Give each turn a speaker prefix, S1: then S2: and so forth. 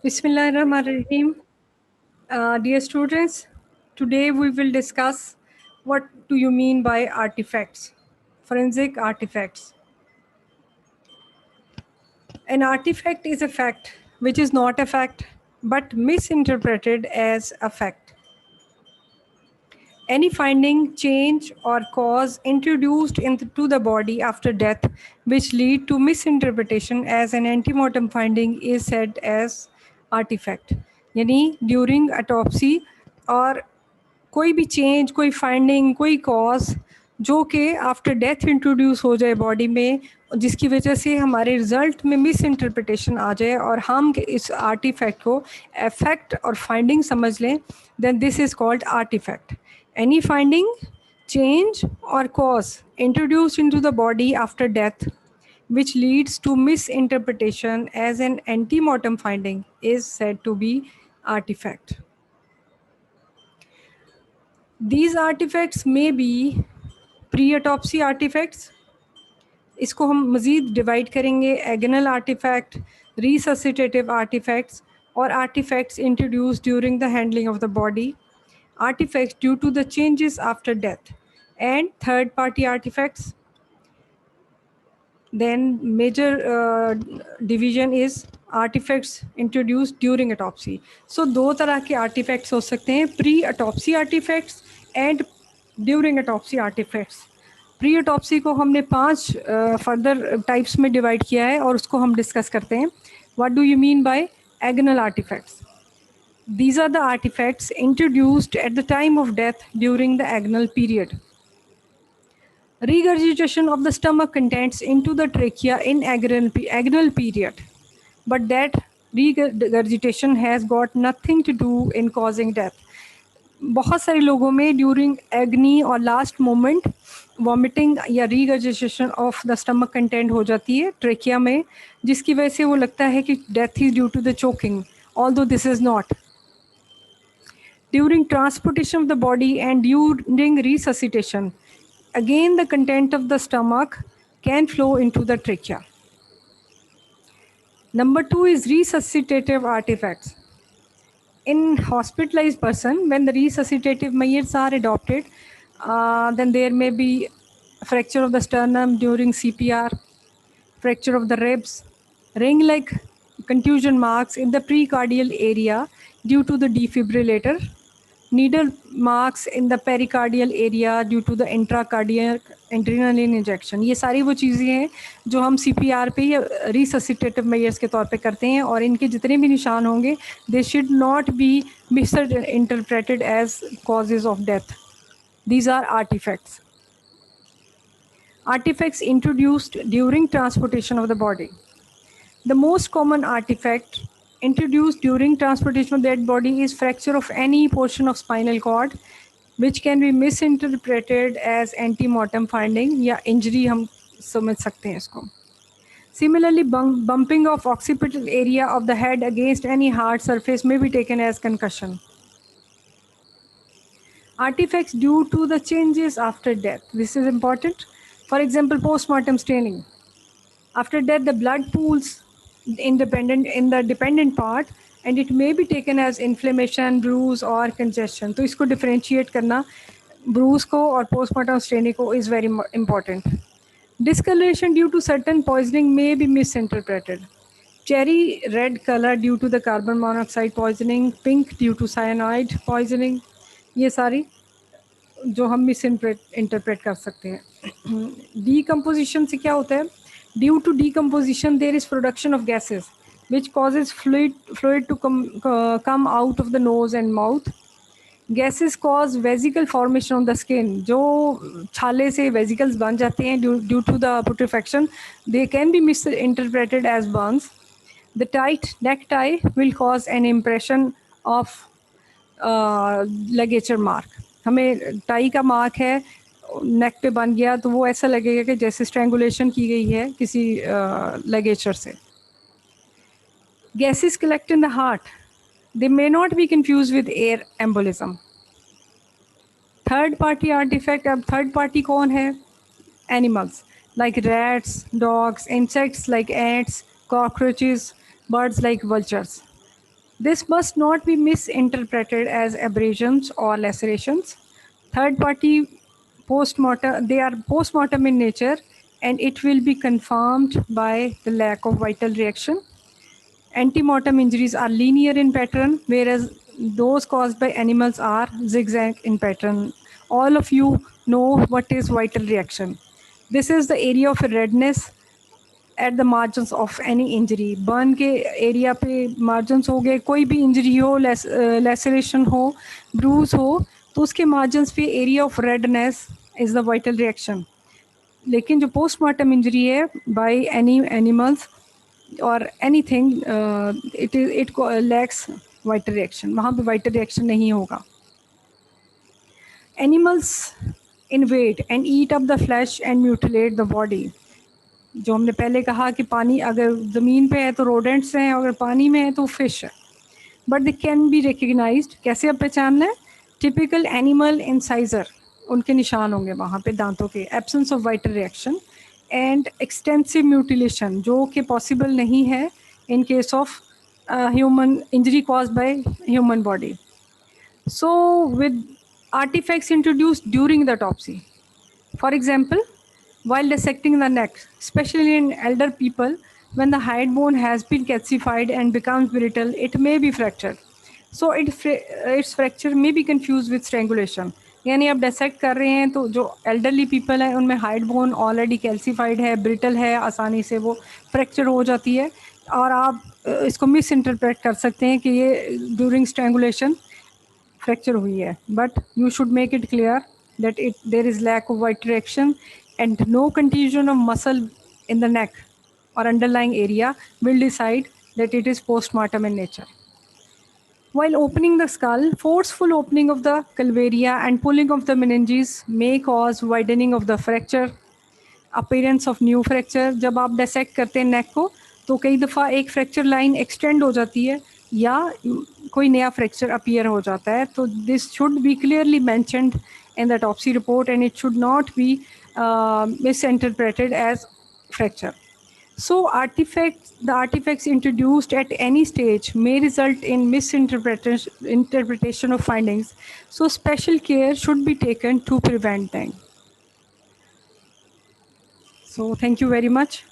S1: Bismillahirrahmanirrahim. Dear students, today we will discuss what do you mean by artifacts, forensic artifacts. An artifact is a fact which is not a fact but misinterpreted as a fact. Any finding, change, or cause introduced into the body after death which lead to misinterpretation as an antemortem finding is said as artifact. यानी during autopsy और कोई भी change, कोई finding, कोई cause जो कि after death introduce हो जाए बॉडी में, जिसकी वजह से हमारे रिजल्ट में मिस इंटरप्रिटेशन आ जाए और हम इस आर्टिफैक्ट को इफेक्ट और फाइंडिंग समझ लें, then this is called artifact. Any finding, change, or cause introduced into the body after death which leads to misinterpretation as an antemortem finding is said to be artifact. These artifacts may be pre-autopsy artifacts. इसको हम मज़ीद divide करेंगे agonal artifact, resuscitative artifacts और artifacts introduced during the handling of the body, artifacts due to the changes after death, and third party artifacts. Then major division is artifacts introduced during autopsy. So दो तरह के artifacts हो सकते हैं, pre autopsy artifacts and during autopsy artifacts. Pre autopsy को हमने 5 further types में divide किया है और उसको हम डिस्कस करते हैं. What do you mean by एगनल artifacts? These are the artifacts introduced at the time of death during the agonal period. Regurgitation of the stomach contents into the trachea in agonal period, but that regurgitation has got nothing to do in causing death. बहुत सारे लोगों में during एग्नी और last moment vomiting या regurgitation of the stomach content हो जाती है trachea में, जिसकी वजह से वो लगता है कि death is due to the choking, although this is not. During transportation of the body and during resuscitation, again the content of the stomach can flow into the trachea. Number 2 is resuscitative artifacts. In hospitalized person, when the resuscitative measures are adopted, then there may be fracture of the sternum during CPR, fracture of the ribs, ring-like contusion marks in the precardial area due to the defibrillator, needle marks in the pericardial area due to the intracardiac adrenaline injection. ये सारी वो चीज़ें हैं जो हम CPR पे या resuscitative measures के तौर पे करते हैं, और इनके जितने भी निशान होंगे they should not be misinterpreted as causes of death. These are artifacts. Artifacts introduced during transportation of the body. The most common artifact introduced during transportation of dead body is fracture of any portion of spinal cord, which can be misinterpreted as antemortem finding या injury हम समझ सकते हैं इसको. Similarly, bumping of occipital area of the head against any hard surface may be taken as concussion. Artifacts due to the changes after death. This is important. For example, postmortem staining. After death, the blood pools in the dependent part, and it may be taken as inflammation, bruise or congestion. तो इसको differentiate करना bruise को और postmortem staining को is very important. Discoloration due to certain poisoning may be misinterpreted. Cherry red color due to the carbon monoxide poisoning, pink due to cyanide poisoning, ये सारी जो हम misinterpret कर सकते हैं. Decomposition से क्या होता है? Due to decomposition, there is production of gases, which causes fluid to come out of the nose and mouth. Gases cause vesicle formation on the skin. जो छाले से vesicles बन जाते हैं due to the putrefaction, they can be misinterpreted as burns. The tight necktie will cause an impression of ligature mark. हमें tie का mark है, नेक पे बन गया तो वो ऐसा लगेगा कि जैसे स्ट्रैंगुलेशन की गई है किसी लिगेचर से. Gases collect in the heart. They may not be confused with air embolism. Third party artifact. अब third party कौन है? Animals like rats, dogs, insects like ants, cockroaches, birds like vultures. This must not be misinterpreted as abrasions or lacerations. Third party postmortem, they are postmortem in nature, and it will be confirmed by the lack of vital reaction. Antemortem injuries are linear in pattern, whereas those caused by animals are zigzag in pattern. All of you know what is vital reaction. This is the area of redness at the margins of any injury. Burn के area पे margins हो गए, कोई भी injury हो, laceration हो, Bruges हो, तो उसके मार्जिनस पे area of redness is the vital reaction. लेकिन जो पोस्टमार्टम इंजरी है बाय एनी एनिमल्स और anything, it lacks vital reaction, वहाँ पे वाइटल रिएक्शन नहीं होगा. Animals invade and eat up the flash and mutilate the body. जो हमने पहले कहा कि पानी अगर ज़मीन पे है तो रोडेंट्स हैं, अगर पानी में है तो फिश है. But they can be recognized. कैसे अब पहचानना है? टिपिकल एनिमल इंसाइजर, उनके निशान होंगे वहाँ पे दांतों के. Absence of vital reaction and extensive mutilation, जो कि पॉसिबल नहीं है in case of human injury cause by human body. So with artifacts introduced during the autopsy. For example, while dissecting the neck, especially in elder people, when the hide bone has been calcified and becomes brittle, it may be fractured. So its fracture may be confused with strangulation. यानी आप dissect कर रहे हैं तो जो elderly people हैं उनमें hide bone already calcified है, ब्रिटल है, आसानी से वो फ्रैक्चर हो जाती है, और आप इसको मिस इंटरप्रेट कर सकते हैं कि ये ड्यूरिंग स्ट्रैंगुलेशन fracture हुई है. But you should make it clear that there is lack of white reaction and no contusion of muscle in the neck or underlying area will decide that it is postmortem in nature. While opening the skull, forceful opening of the calvaria and pulling of the meninges may cause widening of the fracture, appearance of new fracture. जब आप dissect करते हैं नेक को तो कई दफ़ा एक fracture line extend हो जाती है या कोई नया फ्रैक्चर अपीयर हो जाता है. तो this should be clearly mentioned in the autopsy report and it should not be misinterpreted as fracture. So the artifacts introduced at any stage may result in misinterpretation of findings. So special care should be taken to prevent them. So thank you very much.